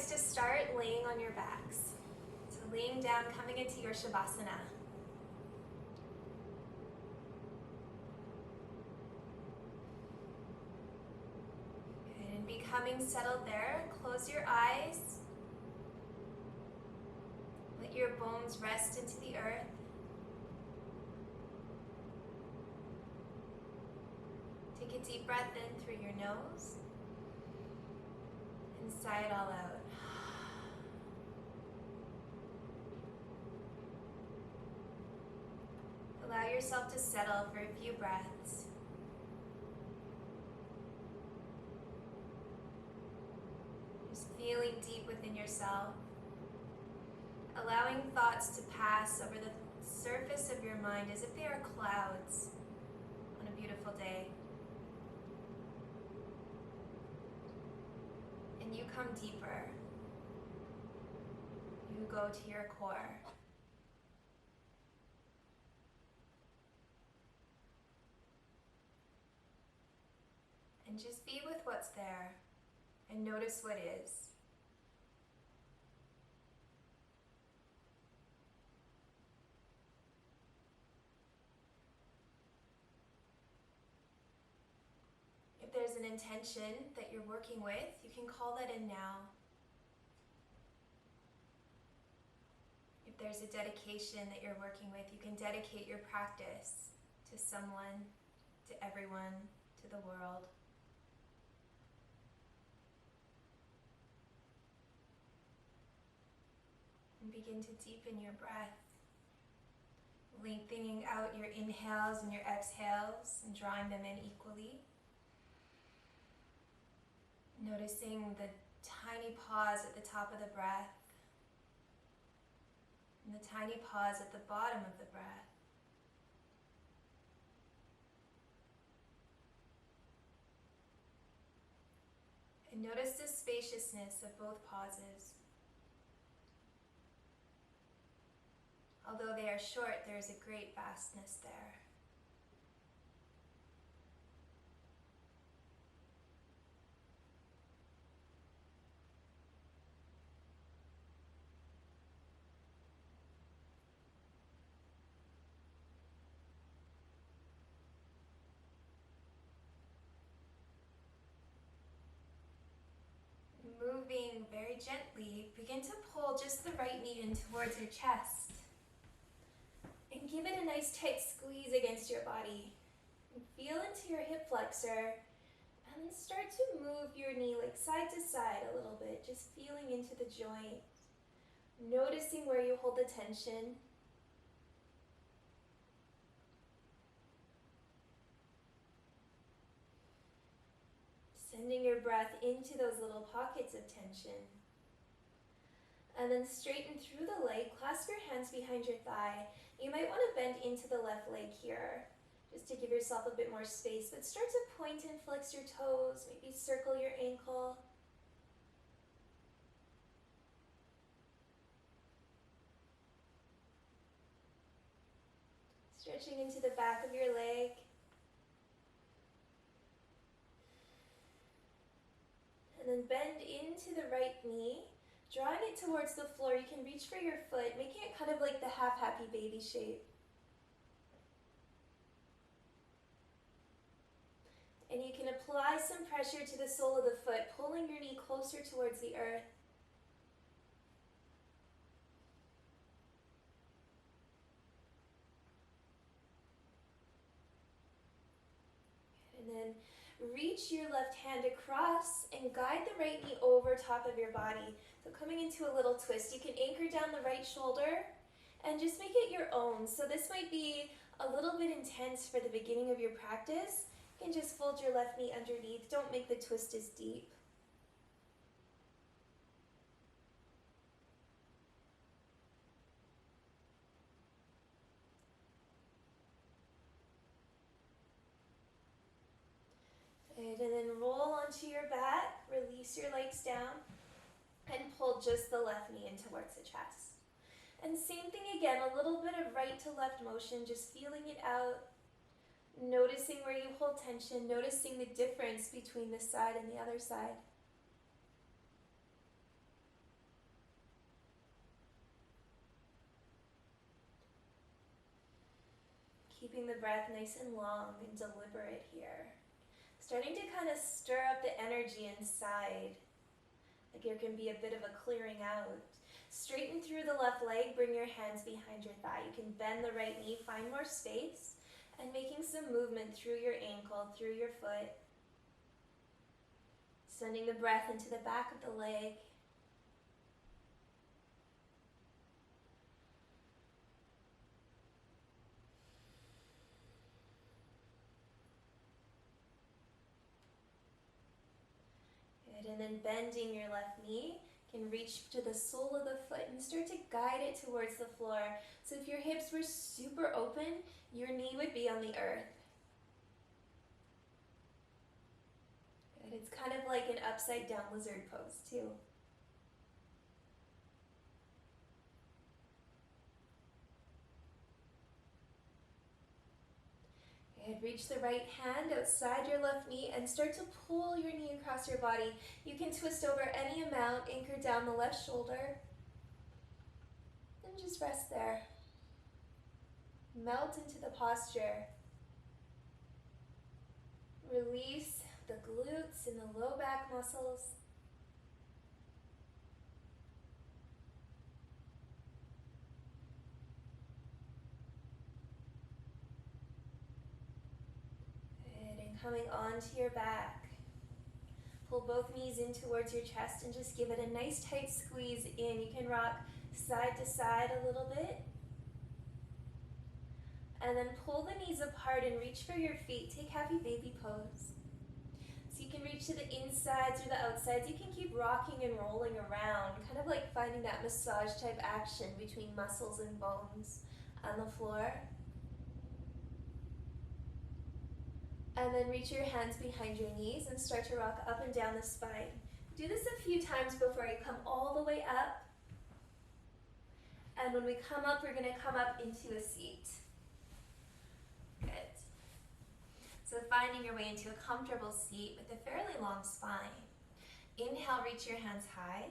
to start laying on your backs. So laying down, coming into your Shavasana. Good, and becoming settled there, close your eyes. Let your bones rest into the earth. Take a deep breath in through your nose and sigh it all out. Allow yourself to settle for a few breaths. Just feeling deep within yourself. Allowing thoughts to pass over the surface of your mind as if they are clouds on a beautiful day. And you come deeper. You go to your core. And just be with what's there and notice what is. If there's an intention that you're working with, you can call that in now. If there's a dedication that you're working with, you can dedicate your practice to someone, to everyone, to the world. And begin to deepen your breath, lengthening out your inhales and your exhales and drawing them in equally. Noticing the tiny pause at the top of the breath and the tiny pause at the bottom of the breath. And notice the spaciousness of both pauses. Although they are short, there is a great vastness there. Moving very gently, begin to pull just the right knee in towards your chest. And give it a nice tight squeeze against your body. And feel into your hip flexor. And then start to move your knee like side to side a little bit, just feeling into the joint. Noticing where you hold the tension. Sending your breath into those little pockets of tension. And then straighten through the leg, clasp your hands behind your thigh. You might want to bend into the left leg here, just to give yourself a bit more space, but start to point and flex your toes, maybe circle your ankle. Stretching into the back of your leg. And then bend into the right knee, drawing it towards the floor. You can reach for your foot, making it kind of like the half happy baby shape. And you can apply some pressure to the sole of the foot, pulling your knee closer towards the earth. And then reach your left hand across and guide the right knee over top of your body. So coming into a little twist, you can anchor down the right shoulder and just make it your own. So this might be a little bit intense for the beginning of your practice. You can just fold your left knee underneath. Don't make the twist as deep. Good, and then roll onto your back, release your legs down, and pull just the left knee in towards the chest. And same thing again, a little bit of right to left motion, just feeling it out, noticing where you hold tension, noticing the difference between this side and the other side. keeping the breath nice and long and deliberate here. Starting to kind of stir up the energy inside, like there can be a bit of a clearing out. Straighten through the left leg, bring your hands behind your thigh. You can bend the right knee, find more space, and making some movement through your ankle, through your foot. Sending the breath into the back of the leg. Good, and then bending your left knee. You can reach to the sole of the foot and start to guide it towards the floor. So if your hips were super open, your knee would be on the earth. Good, it's kind of like an upside down lizard pose too. Good, reach the right hand outside your left knee and start to pull your knee across your body. You can twist over any amount, anchor down the left shoulder, and just rest there. Melt into the posture. Release the glutes and the low back muscles. Good, and coming onto your back. Pull both knees in towards your chest and just give it a nice tight squeeze in. You can rock side to side a little bit. And then pull the knees apart and reach for your feet. Take happy baby pose. So you can reach to the insides or the outsides. You can keep rocking and rolling around, kind of like finding that massage type action between muscles and bones on the floor. And then reach your hands behind your knees and start to rock up and down the spine. Do this a few times before you come all the way up. And when we come up, we're going to come up into a seat. Good. So finding your way into a comfortable seat with a fairly long spine. Inhale, reach your hands high.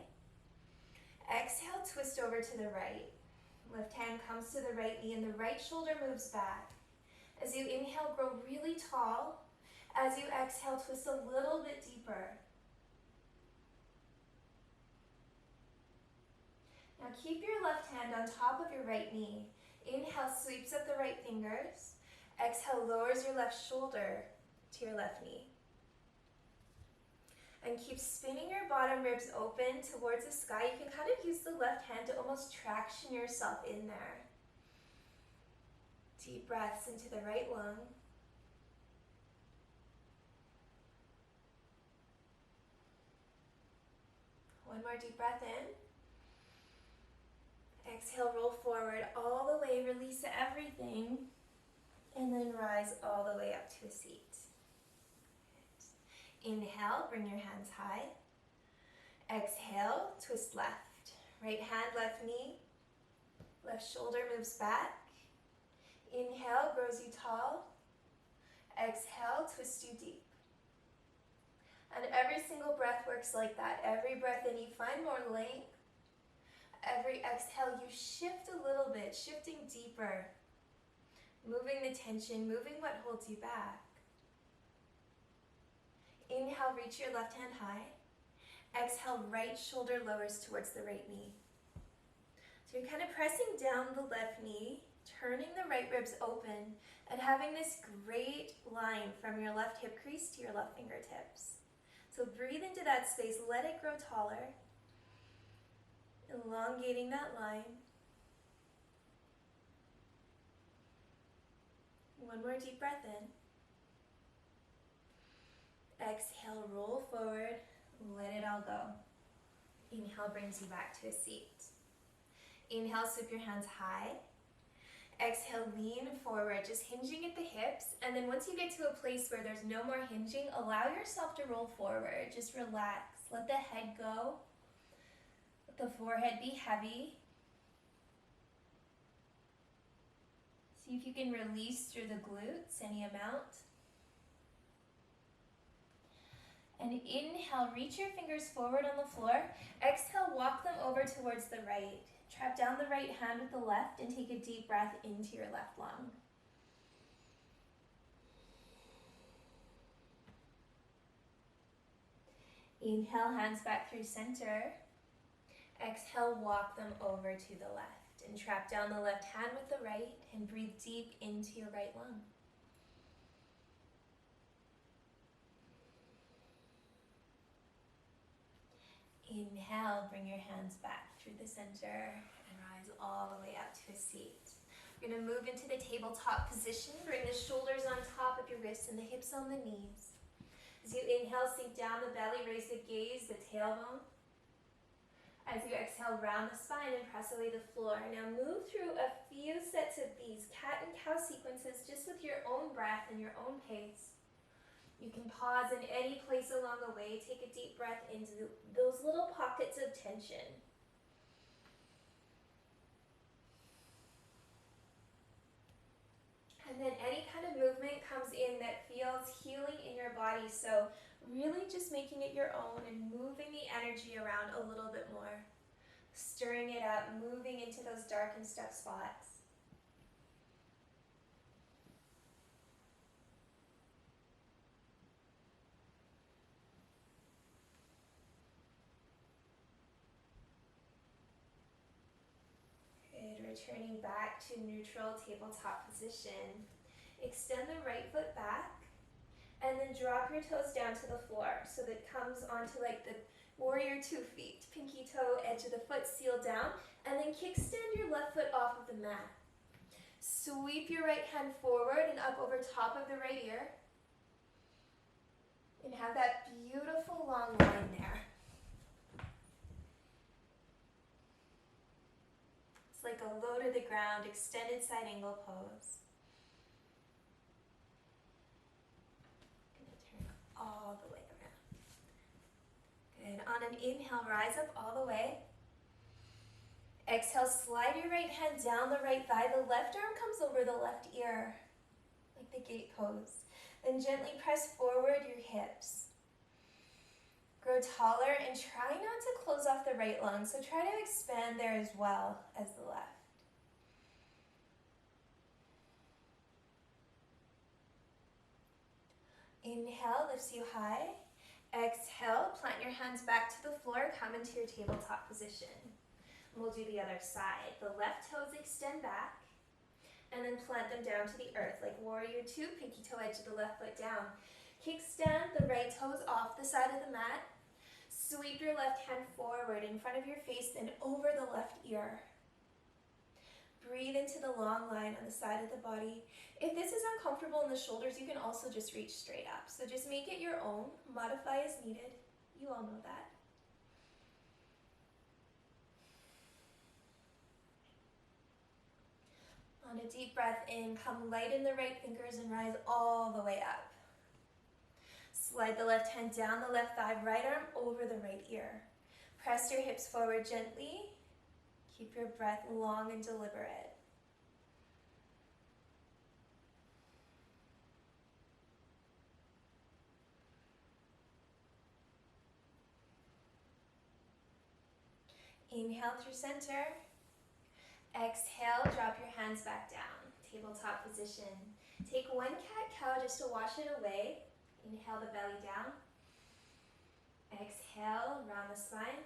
Exhale, twist over to the right. Left hand comes to the right knee and the right shoulder moves back. As you inhale, grow really tall. As you exhale, twist a little bit deeper. Now keep your left hand on top of your right knee. Inhale, sweeps up the right fingers. Exhale, lowers your left shoulder to your left knee. And keep spinning your bottom ribs open towards the sky. You can kind of use the left hand to almost traction yourself in there. Deep breaths into the right lung. One more deep breath in. Exhale, roll forward all the way, release everything, and then rise all the way up to a seat. Good. Inhale, bring your hands high. Exhale, twist left. Right hand, left knee. Left shoulder moves back. Inhale, grows you tall. Exhale, twists you deep. And every single breath works like that. Every breath in, you find more length. Every exhale, you shift a little bit, shifting deeper. Moving the tension, moving what holds you back. Inhale, reach your left hand high. Exhale, right shoulder lowers towards the right knee. So you're kind of pressing down the left knee, turning the right ribs open, and having this great line from your left hip crease to your left fingertips. So breathe into that space, let it grow taller, elongating that line. One more deep breath in. Exhale, roll forward, let it all go. Inhale brings you back to a seat. Inhale, sweep your hands high. Exhale, lean forward, just hinging at the hips. And then once you get to a place where there's no more hinging, allow yourself to roll forward. Just relax. Let the head go. Let the forehead be heavy. See if you can release through the glutes any amount. And inhale, reach your fingers forward on the floor. Exhale, walk them over towards the right. Trap down the right hand with the left and take a deep breath into your left lung. Inhale, hands back through center. Exhale, walk them over to the left. And trap down the left hand with the right and breathe deep into your right lung. Inhale, bring your hands back through the center and rise all the way up to a seat. We're going to move into the tabletop position. Bring the shoulders on top of your wrists and the hips on the knees. As you inhale, sink down the belly, raise the gaze, the tailbone. As you exhale, round the spine and press away the floor. Now move through a few sets of these cat and cow sequences just with your own breath and your own pace. You can pause in any place along the way. Take a deep breath into those little pockets of tension. And then any kind of movement comes in that feels healing in your body. So really just making it your own and moving the energy around a little bit more. Stirring it up, moving into those dark and stuck spots. Good, returning back to neutral tabletop position. Extend the right foot back and then drop your toes down to the floor so that it comes onto like the warrior 2 feet. Pinky toe, edge of the foot, seal down, and then kickstand your left foot off of the mat. Sweep your right hand forward and up over top of the right ear. And have that beautiful long line there. It's like a low to the ground, extended side angle pose. Gonna turn all the way around. Good. On an inhale, rise up all the way. Exhale, slide your right hand down the right thigh. The left arm comes over the left ear, like the gate pose. Then gently press forward your hips. Grow taller and try not to close off the right lung. So try to expand there as well as the left. Inhale, lifts you high. Exhale, plant your hands back to the floor. Come into your tabletop position. We'll do the other side. The left toes extend back and then plant them down to the earth like warrior 2, pinky toe edge of the left foot down. Kickstand the right toes off the side of the mat. Sweep your left hand forward in front of your face and over the left ear. Breathe into the long line on the side of the body. If this is uncomfortable in the shoulders, you can also just reach straight up. So just make it your own, modify as needed. You all know that. On a deep breath in, come light in the right fingers and rise all the way up. Slide the left hand down the left thigh, right arm over the right ear. Press your hips forward gently. Keep your breath long and deliberate. Inhale through center. Exhale, drop your hands back down. Tabletop position. Take one cat-cow just to wash it away. Inhale the belly down. Exhale, round the spine.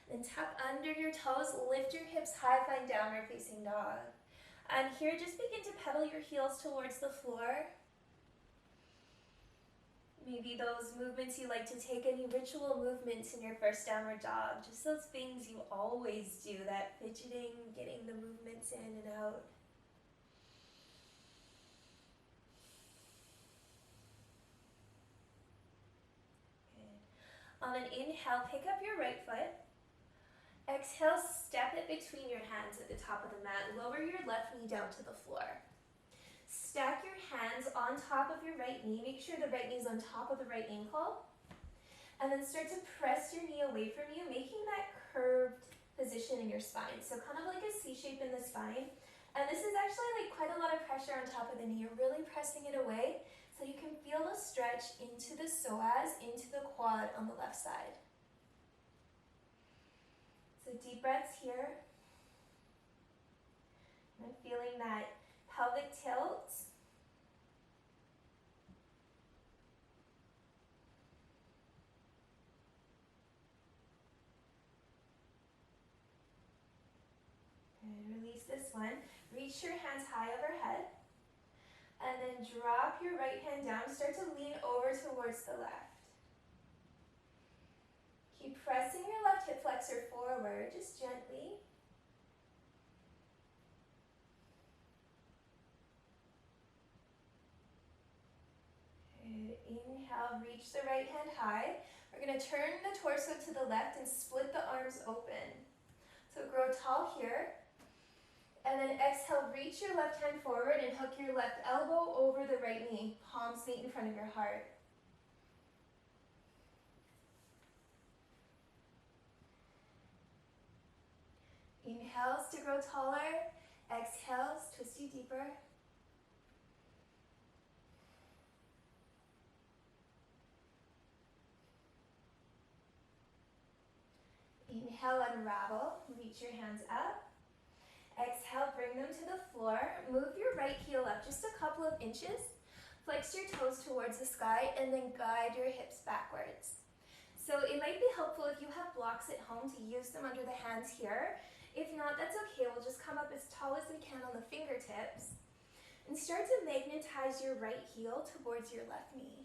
Then tuck under your toes, lift your hips high, find downward facing dog. And here, just begin to pedal your heels towards the floor. Maybe those movements you like to take, any ritual movements in your first downward dog, just those things you always do, that fidgeting, getting the movements in and out. Good. On an inhale, pick up your right foot. Exhale, step it between your hands at the top of the mat. Lower your left knee down to the floor. Stack your hands on top of your right knee. Make sure the right knee is on top of the right ankle. And then start to press your knee away from you, making that curved position in your spine. So kind of like a C shape in the spine. And this is actually like quite a lot of pressure on top of the knee. You're really pressing it away so you can feel the stretch into the psoas, into the quad on the left side. So deep breaths here. And feeling that pelvic tilt. reach your hands high overhead. And then drop your right hand down. Start to lean over towards the left. Keep pressing your left hip flexor forward, just gently. Good. Inhale, reach the right hand high. We're going to turn the torso to the left and split the arms open. So grow tall here. And then exhale, reach your left hand forward and hook your left elbow over the right knee. Palms meet in front of your heart. Inhales to grow taller. Exhales, twist you deeper. Inhale, unravel. Reach your hands up. Exhale, bring them to the floor. Move your right heel up just a couple of inches. Flex your toes towards the sky and then guide your hips backwards. So it might be helpful if you have blocks at home to use them under the hands here. If not, that's okay. We'll just come up as tall as we can on the fingertips and start to magnetize your right heel towards your left knee.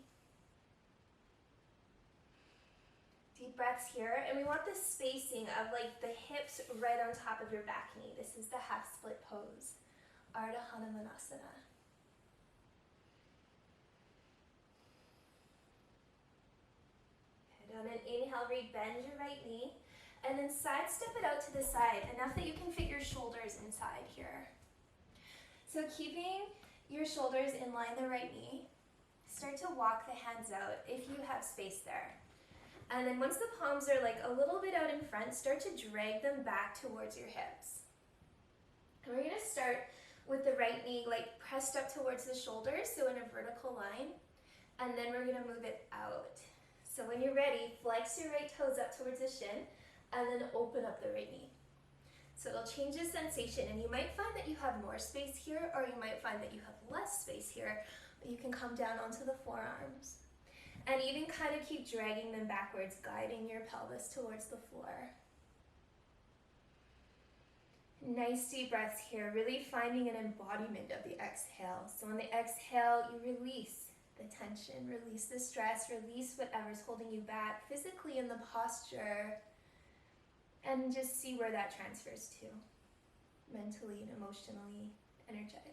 Deep breaths here, and we want the spacing of like the hips right on top of your back knee. This is the half split pose, Ardha Hanumanasana. Good. On an inhale, bend your right knee, and then side step it out to the side, enough that you can fit your shoulders inside here. So keeping your shoulders in line the right knee, start to walk the hands out if you have space there. And then once the palms are like a little bit out in front, start to drag them back towards your hips. And we're gonna start with the right knee like pressed up towards the shoulders, so in a vertical line. And then we're gonna move it out. So when you're ready, flex your right toes up towards the shin, and then open up the right knee. So it'll change the sensation, and you might find that you have more space here, or you might find that you have less space here, but you can come down onto the forearms. And even kind of keep dragging them backwards, guiding your pelvis towards the floor. Nice deep breaths here, really finding an embodiment of the exhale. So on the exhale, you release the tension, release the stress, release whatever's holding you back physically in the posture, and just see where that transfers to, mentally and emotionally, energetically.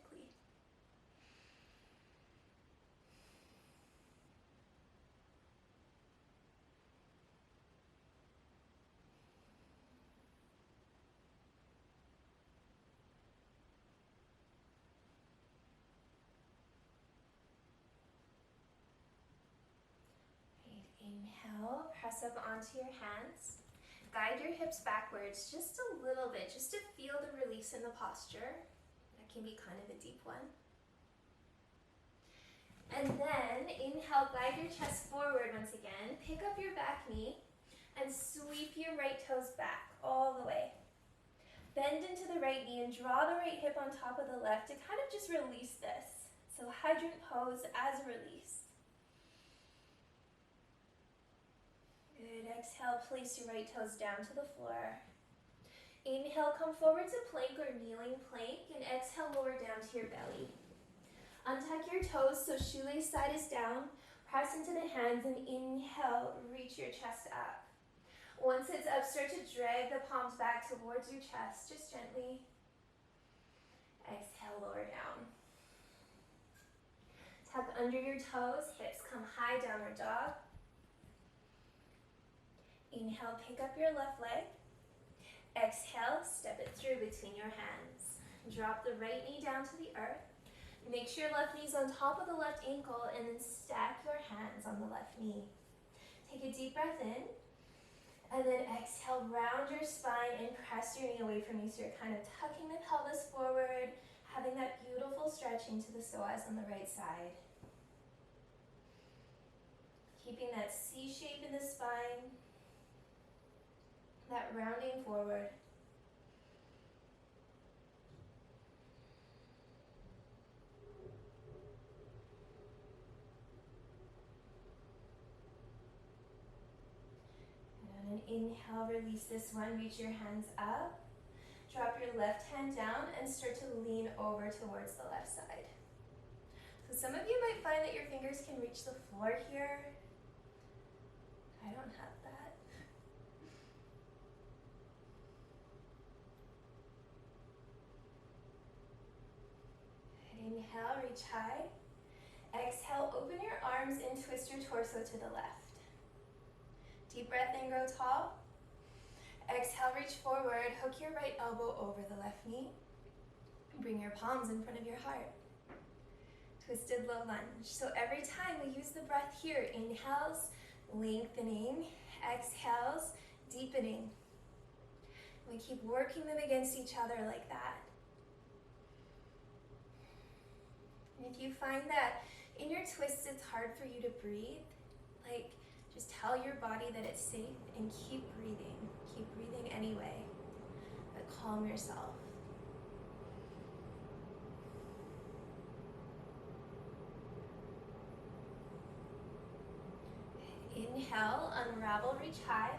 Inhale, press up onto your hands. Guide your hips backwards just a little bit, just to feel the release in the posture. That can be kind of a deep one. And then inhale, guide your chest forward once again. Pick up your back knee and sweep your right toes back all the way. Bend into the right knee and draw the right hip on top of the left to kind of just release this. So hydrant pose as a release. Good. Exhale, place your right toes down to the floor. Inhale, come forward to plank or kneeling plank, and exhale, lower down to your belly. Untuck your toes so shoelace side is down. Press into the hands and inhale, reach your chest up. Once it's up, start to drag the palms back towards your chest, just gently. Exhale, lower down. Tuck under your toes, hips come high, downward dog. Inhale, pick up your left leg. Exhale, step it through between your hands. Drop the right knee down to the earth. Make sure your left knee's on top of the left ankle, and then stack your hands on the left knee. Take a deep breath in, and then exhale, round your spine and press your knee away from you, so you're kind of tucking the pelvis forward, having that beautiful stretch into the psoas on the right side. Keeping that C shape in the spine, that rounding forward. And on an inhale, release this one, reach your hands up. Drop your left hand down and start to lean over towards the left side. So some of you might find that your fingers can reach the floor here. I don't have that. Inhale, reach high. Exhale, open your arms and twist your torso to the left. Deep breath in, grow tall. Exhale, reach forward, hook your right elbow over the left knee. Bring your palms in front of your heart. Twisted low lunge. So every time we use the breath here, inhales, lengthening, exhales, deepening. We keep working them against each other like that. And if you find that in your twists it's hard for you to breathe, like just tell your body that it's safe and keep breathing. Keep breathing anyway, but calm yourself. Inhale, unravel, reach high.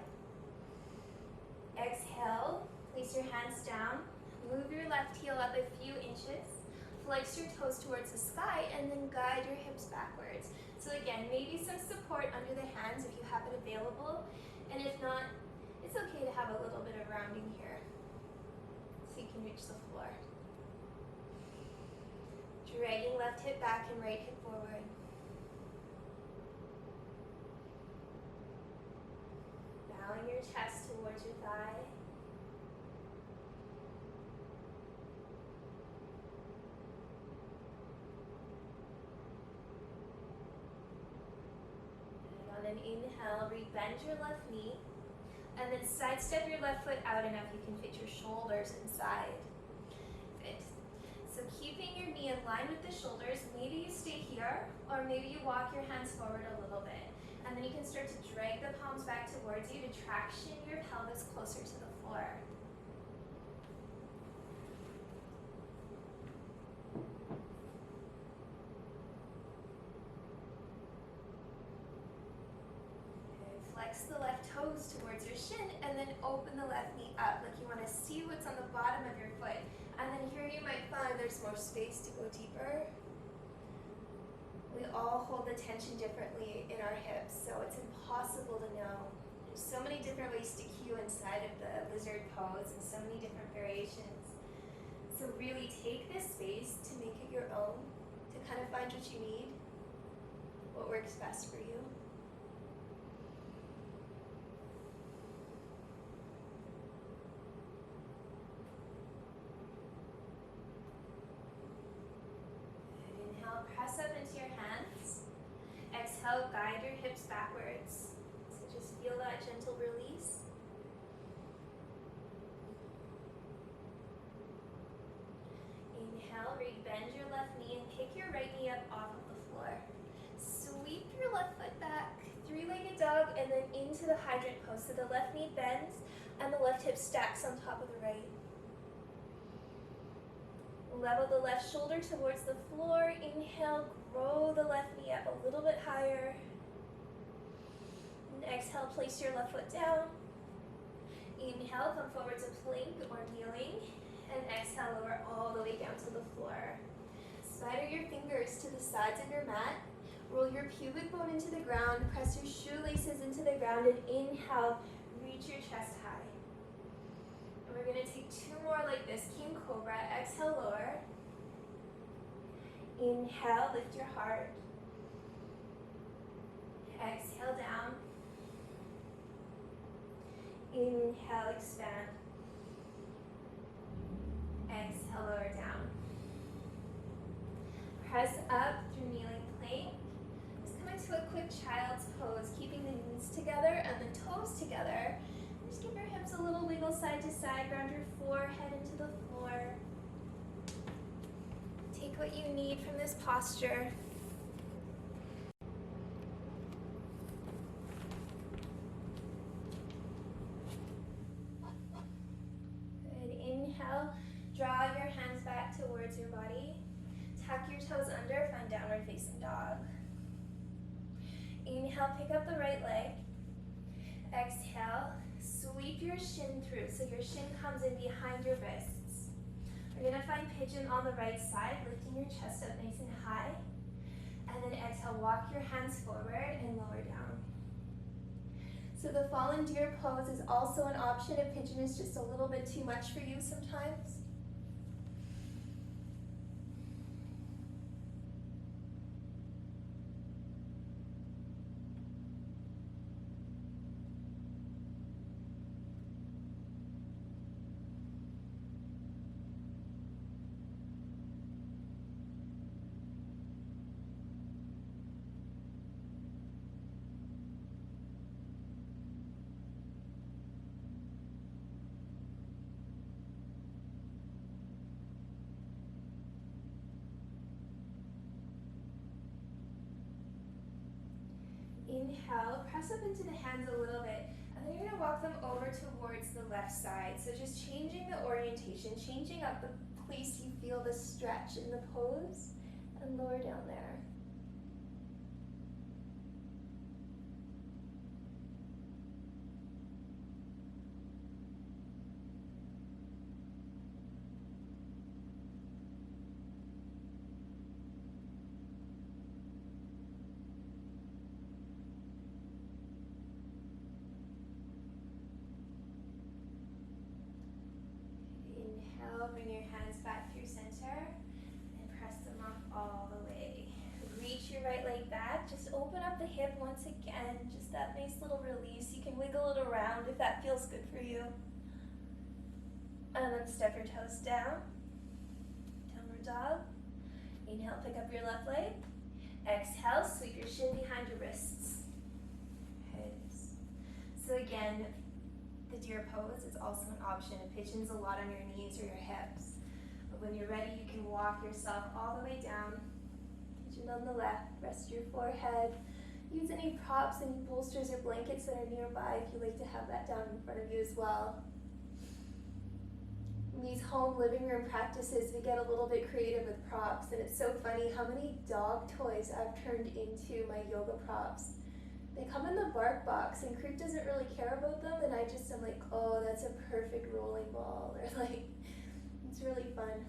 Exhale, place your hands down. Move your left heel up a few inches. Flex your toes towards the sky and then guide your hips backwards. So again, maybe some support under the hands if you have it available. And if not, it's okay to have a little bit of rounding here so you can reach the floor. Dragging left hip back and right hip forward. Bowing your chest towards your thigh. And on an inhale, rebend your left knee. And then sidestep your left foot out enough you can fit your shoulders inside. Good. So keeping your knee in line with the shoulders, maybe you stay here, or maybe you walk your hands forward a little bit. And then you can start to drag the palms back towards you to traction your pelvis closer to the floor. Flex the left toes towards your shin and then open the left knee up like you want to see what's on the bottom of your foot. And then here you might find there's more space to go deeper. We all hold the tension differently in our hips, so it's impossible to know. There's so many different ways to cue inside of the lizard pose and so many different variations. So really take this space to make it your own, to kind of find what you need, what works best for you. Press up into your hands. Exhale, guide your hips backwards. So just feel that gentle release. Inhale, bend your left knee and pick your right knee up off of the floor. Sweep your left foot back, three-legged dog, and then into the hydrant pose. So the left knee bends and the left hip stacks on top of the right. Level the left shoulder towards the floor. Inhale, grow the left knee up a little bit higher. And exhale, place your left foot down. Inhale, come forward to plank or kneeling. And exhale, lower all the way down to the floor. Spider your fingers to the sides of your mat. Roll your pubic bone into the ground. Press your shoelaces into the ground. And inhale, reach your chest high. And we're going to take two more like this. King Cobra. Exhale, lower. Inhale, lift your heart. Exhale, down. Inhale, expand. Exhale, lower down. Press up through kneeling plank. Just come into a quick child's pose, keeping the knees together and the toes together. Just give your hips a little wiggle side to side, ground your forehead into the floor. Take what you need from this posture. Good. Inhale, draw your hands back towards your body. Tuck your toes under, find downward facing dog. Inhale, pick up the right leg. Exhale, sweep your your shin through, so your shin comes in behind your wrists. We're gonna find pigeon on the right side, lifting your chest up nice and high. And then exhale, walk your hands forward and lower down. So the fallen deer pose is also an option if pigeon is just a little bit too much for you sometimes. Inhale, press up into the hands a little bit, and then you're going to walk them over towards the left side. So just changing the orientation, changing up the place you feel the stretch in the pose, and lower down there. Bring your hands back through center and press them up all the way. Reach your right leg back. Just open up the hip once again. Just that nice little release. You can wiggle it around if that feels good for you. And then step your toes down. Downward dog. Inhale, pick up your left leg. Exhale, sweep your shin behind your wrists. Good. So again, the deer pose is also an option. It pigeons a lot on your knees or your hips. But when you're ready, you can walk yourself all the way down. Pigeon on the left, rest your forehead. Use any props, any bolsters or blankets that are nearby if you like to have that down in front of you as well. In these home living room practices, we get a little bit creative with props, and it's so funny how many dog toys I've turned into my yoga props. They come in the bark box, and Creep doesn't really care about them, and I just am like, oh, that's a perfect rolling ball, or like, it's really fun.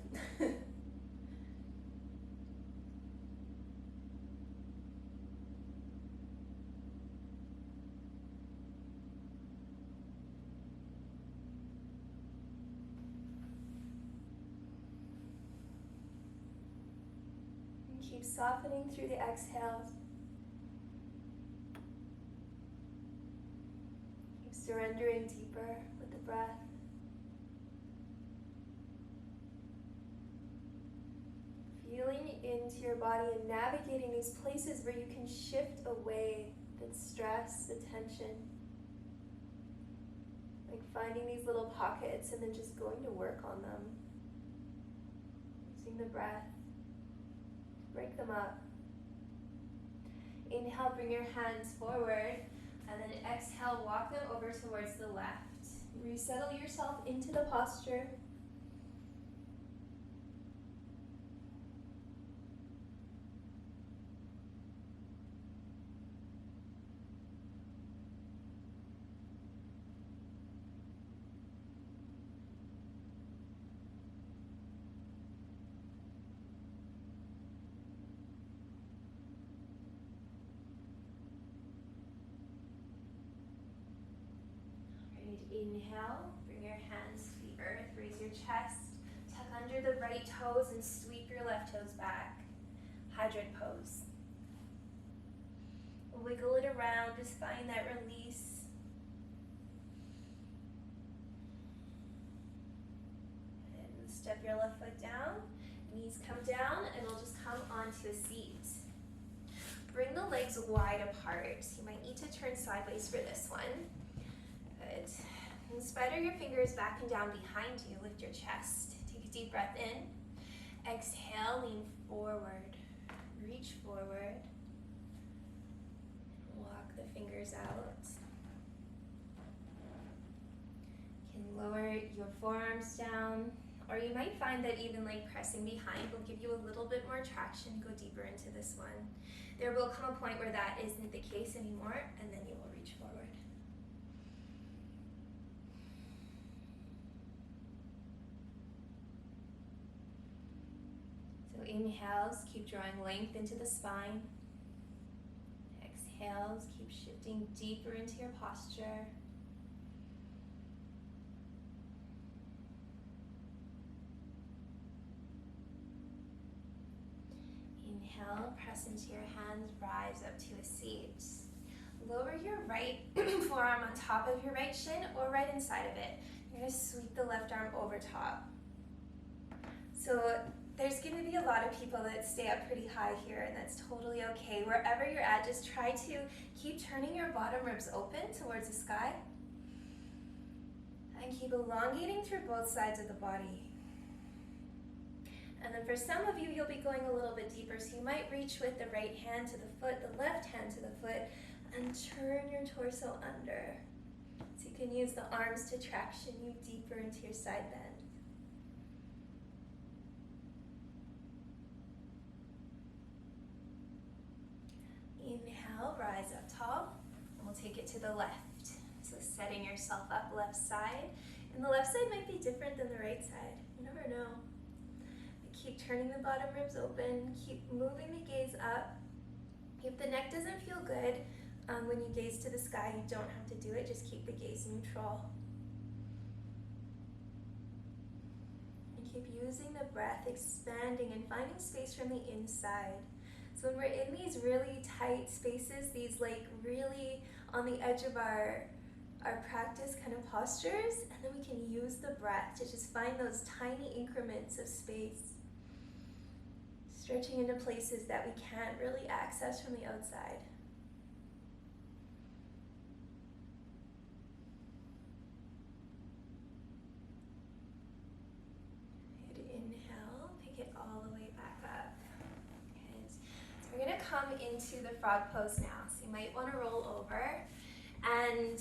And keep softening through the exhales. Surrendering deeper with the breath. Feeling into your body and navigating these places where you can shift away the stress, the tension. Like finding these little pockets and then just going to work on them. Using the breath. Break them up. Inhale, bring your hands forward. And then exhale, walk them over towards the left. Resettle yourself into the posture. Inhale, bring your hands to the earth, raise your chest, tuck under the right toes and sweep your left toes back. Hydrant pose. Wiggle it around, just find that release. And step your left foot down, knees come down, and we'll just come onto a seat. Bring the legs wide apart. You might need to turn sideways for this one. Good. And spider your fingers back and down behind you. Lift your chest. Take a deep breath in. Exhale, lean forward. Reach forward. Walk the fingers out. You can lower your forearms down, or you might find that even like pressing behind will give you a little bit more traction to go deeper into this one. There will come a point where that isn't the case anymore, and then you will reach forward. inhales, keep drawing length into the spine. Exhales, keep shifting deeper into your posture. Inhale, press into your hands, rise up to a seat. Lower your right forearm on top of your right shin or right inside of it. You're going to sweep the left arm over top. So there's going to be a lot of people that stay up pretty high here, and that's totally okay. Wherever you're at, just try to keep turning your bottom ribs open towards the sky. And keep elongating through both sides of the body. And then for some of you, you'll be going a little bit deeper, so you might reach with the right hand to the foot, the left hand to the foot, and turn your torso under. So you can use the arms to traction you deeper into your side bend. Inhale, rise up tall, and we'll take it to the left. So setting yourself up left side. And the left side might be different than the right side. You never know. But keep turning the bottom ribs open. Keep moving the gaze up. If the neck doesn't feel good when you gaze to the sky, you don't have to do it. Just keep the gaze neutral. And keep using the breath, expanding and finding space from the inside. So when we're in these really tight spaces, these like really on the edge of our practice kind of postures, and then we can use the breath to just find those tiny increments of space, stretching into places that we can't really access from the outside. Good inhale, pick it all the way back up. Good. So we're going to come into the frog pose now. So you might want to roll over, and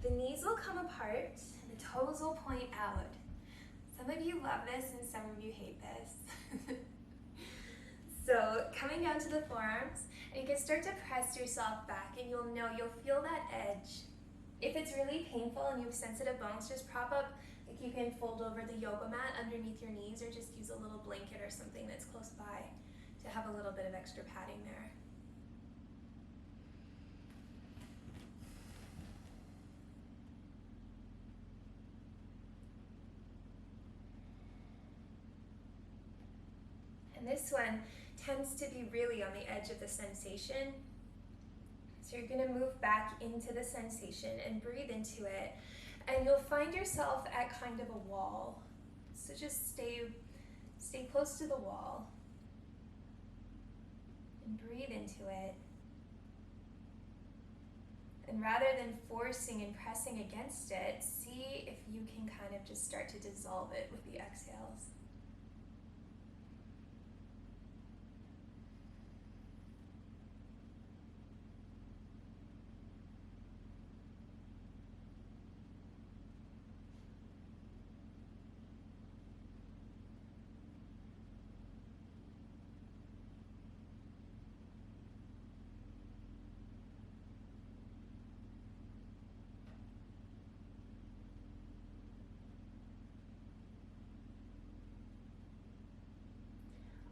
the knees will come apart, and the toes will point out. Some of you love this and some of you hate this. So coming down to the forearms, and you can start to press yourself back, and you'll feel that edge. If it's really painful and you have sensitive bones, just prop up, like you can fold over the yoga mat underneath your knees, or just use a little blanket or something that's close by to have a little bit of extra padding there. And this one tends to be really on the edge of the sensation. So you're going to move back into the sensation and breathe into it. And you'll find yourself at kind of a wall. So just stay close to the wall. And breathe into it. And rather than forcing and pressing against it, see if you can kind of just start to dissolve it with the exhales.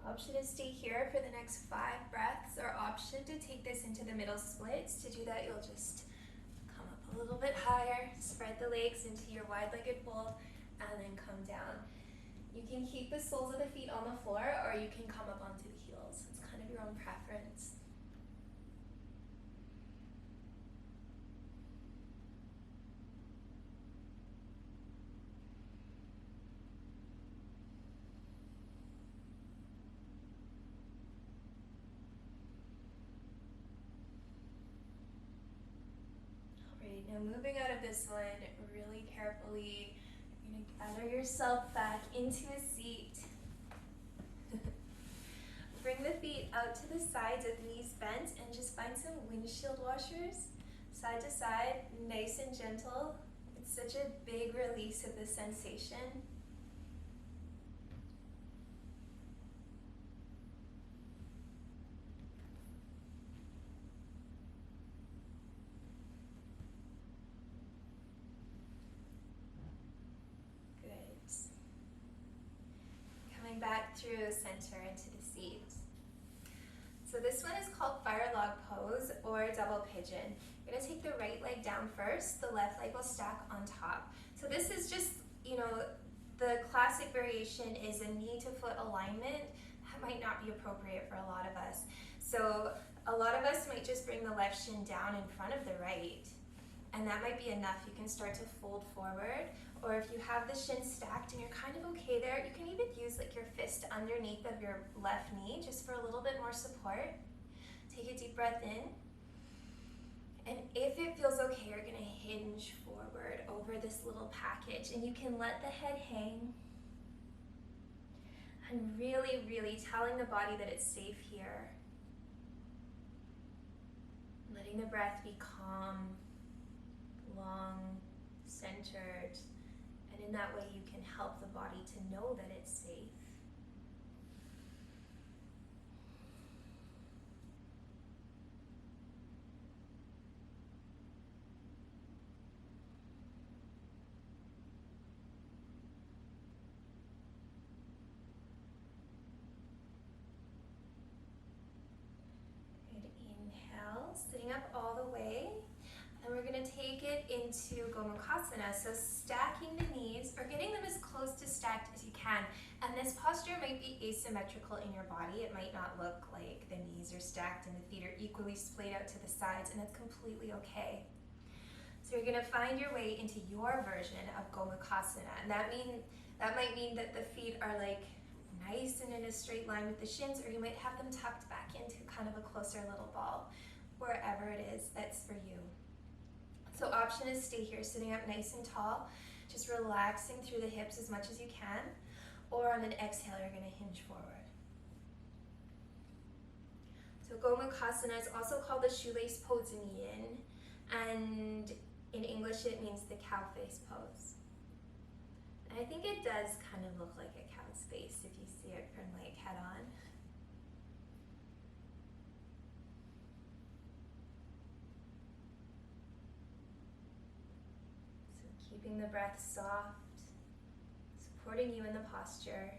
Option to stay here for the next 5 breaths, or option to take this into the middle splits. To do that, you'll just come up a little bit higher, spread the legs into your wide-legged bowl, and then come down. You can keep the soles of the feet on the floor, or you can come up onto the heels. It's kind of your own preference. Now moving out of this one really carefully, you're going to gather yourself back into a seat. Bring the feet out to the sides with knees bent, and just find some windshield washers, side to side, nice and gentle. It's such a big release of the sensation. coming back through center into the seat. So this one is called fire log pose or double pigeon. You're gonna take the right leg down first, the left leg will stack on top. So this is just, the classic variation is a knee to foot alignment. That might not be appropriate for a lot of us. So a lot of us might just bring the left shin down in front of the right, and that might be enough. You can start to fold forward, or if you have the shin stacked and you're kind of okay there, you can even use like your fist underneath of your left knee just for a little bit more support. Take a deep breath in. And if it feels okay, you're gonna hinge forward over this little package, and you can let the head hang and really, really telling the body that it's safe here. Letting the breath be calm, long, centered, and in that way you can help the body to know that it's safe. Sitting up all the way, and we're going to take it into Gomukhasana, so stacking the knees or getting them as close to stacked as you can. And this posture might be asymmetrical in your body. It might not look like the knees are stacked and the feet are equally splayed out to the sides, and that's completely okay. So you're going to find your way into your version of Gomukhasana, and that might mean that the feet are like nice and in a straight line with the shins, or you might have them tucked back into kind of a closer little ball. Wherever it is that's for you. So option is stay here sitting up nice and tall, just relaxing through the hips as much as you can, or on an exhale you're going to hinge forward. So Gomukhasana is also called the shoelace pose in yin, and in English it means the cow face pose. And I think it does kind of look like a cow's face if you see it from like head on. Keeping the breath soft, supporting you in the posture.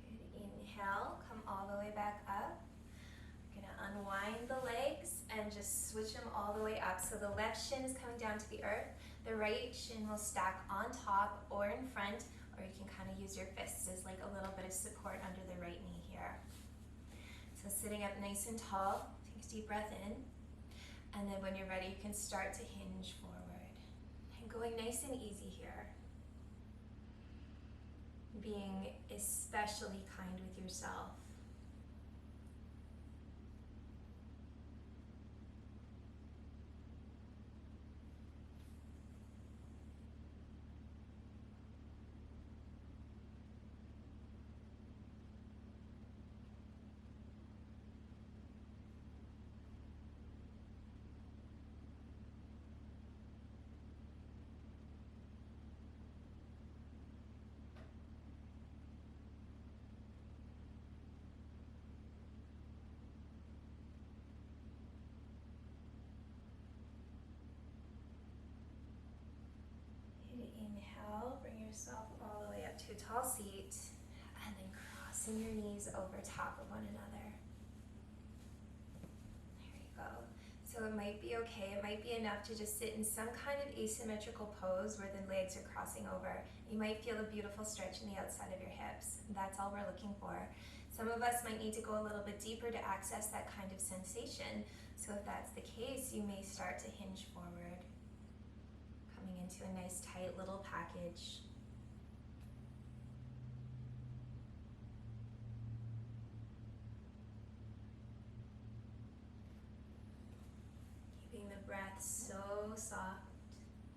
Good. Inhale, come all the way back up. We're going to unwind the legs and just switch them all the way up. So the left shin is coming down to the earth. The right shin will stack on top or in front, or you can kind of use your fists as like a little bit of support under the right knee here. So sitting up nice and tall, take a deep breath in, and then when you're ready, you can start to hinge forward. And going nice and easy here. Being especially kind with yourself. Inhale, bring yourself all the way up to a tall seat, and then crossing your knees over top of one another. There you go. So it might be okay, it might be enough to just sit in some kind of asymmetrical pose where the legs are crossing over. You might feel a beautiful stretch in the outside of your hips. That's all we're looking for. Some of us might need to go a little bit deeper to access that kind of sensation. So if that's the case, you may start to hinge forward, coming into a nice tight little package. Keeping the breath so soft,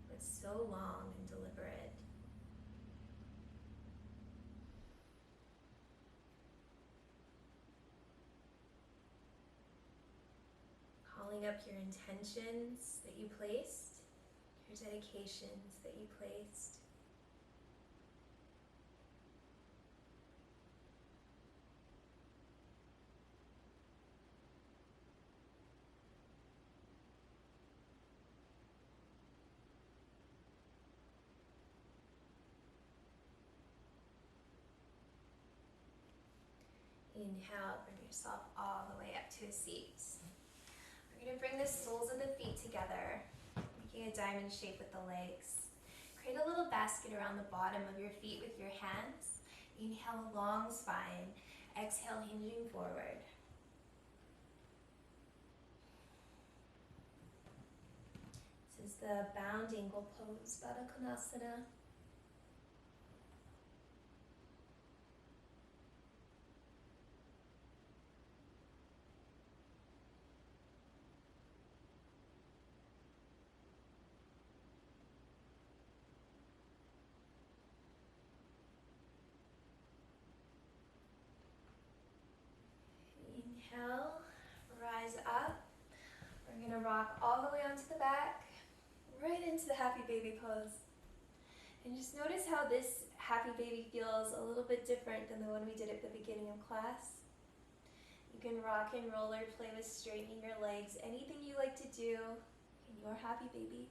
but so long and deliberate. Calling up your intentions that you placed, your dedications that you placed. Inhale, bring yourself all the way up to a seat. We're going to bring the soles of the feet together, making a diamond shape with the legs. Create a little basket around the bottom of your feet with your hands. Inhale, long spine. Exhale, hinging forward. This is the bound ankle pose, Baddha Konasana. Inhale, rise up. We're going to rock all the way onto the back, right into the happy baby pose. And just notice how this happy baby feels a little bit different than the one we did at the beginning of class. You can rock and roll or play with straightening your legs, anything you like to do in your happy baby.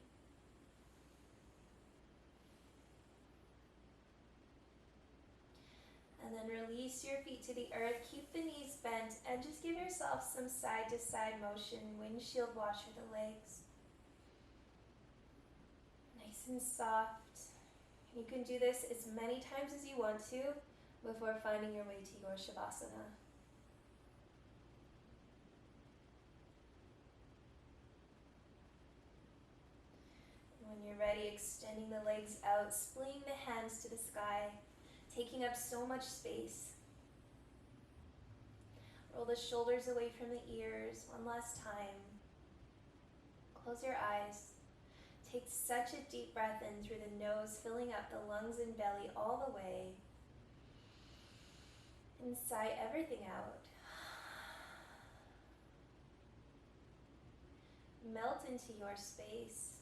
And then release your feet to the earth, keep the knees bent, and just give yourself some side-to-side motion, windshield wash with the legs. Nice and soft. You can do this as many times as you want to before finding your way to your Shavasana. When you're ready, extending the legs out, splaying the hands to the sky, taking up so much space. Roll the shoulders away from the ears one last time. Close your eyes. Take such a deep breath in through the nose, filling up the lungs and belly all the way. And sigh everything out. Melt into your space.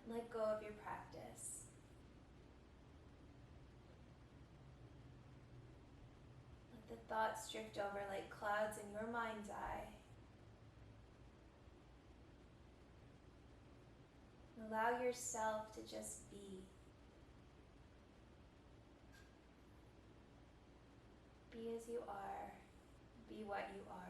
And let go of your practice. Let the thoughts drift over like clouds in your mind's eye. Allow yourself to just be. Be as you are. Be what you are.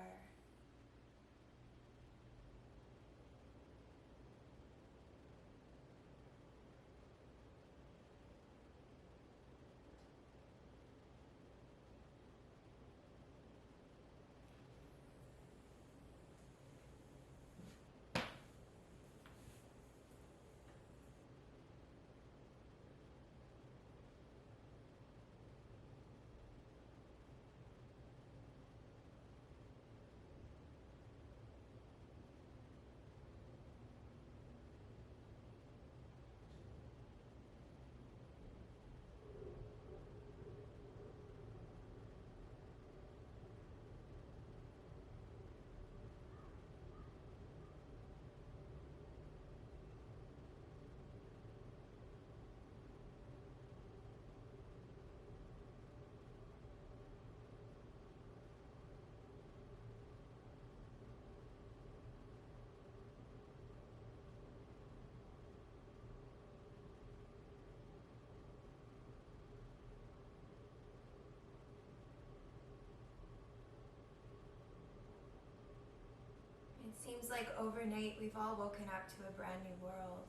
It seems like overnight we've all woken up to a brand new world.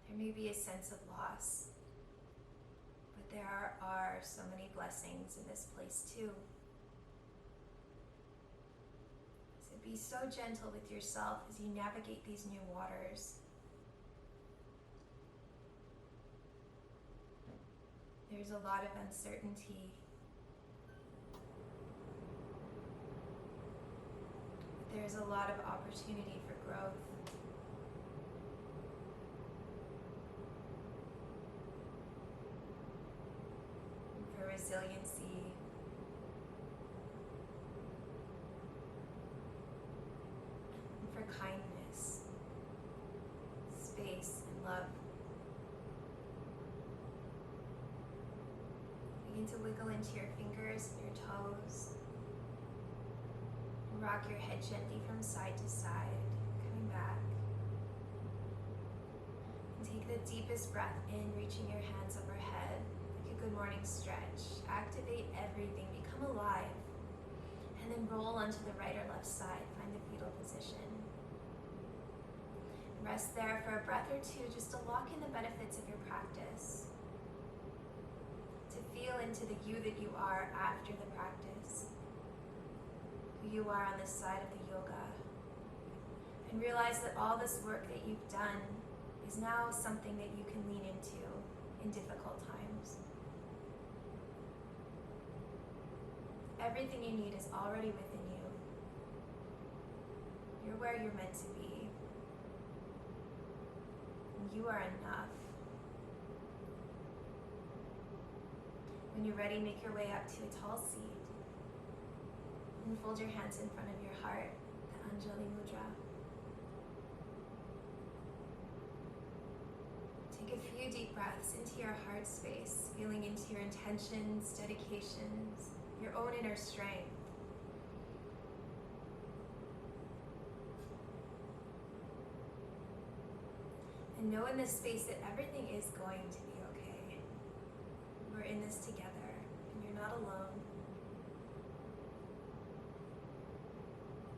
There may be a sense of loss, but there are so many blessings in this place too. So be so gentle with yourself as you navigate these new waters. There's a lot of uncertainty. There's a lot of opportunity for growth. And for resiliency. And for kindness, space, and love. Begin to wiggle into your fingers and your toes. Rock your head gently from side to side, coming back. And take the deepest breath in, reaching your hands overhead, like a good morning stretch. Activate everything, become alive. And then roll onto the right or left side, find the fetal position. Rest there for a breath or two, just to lock in the benefits of your practice. To feel into the you that you are after the practice. Who you are on this side of the yoga. And realize that all this work that you've done is now something that you can lean into in difficult times. Everything you need is already within you. You're where you're meant to be. And you are enough. When you're ready, make your way up to a tall seat. And fold your hands in front of your heart, the Anjali Mudra. Take a few deep breaths into your heart space, feeling into your intentions, dedications, your own inner strength. And know in this space that everything is going to be okay. We're in this together, and you're not alone.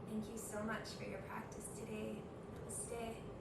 Thank you so much for your practice today. Namaste.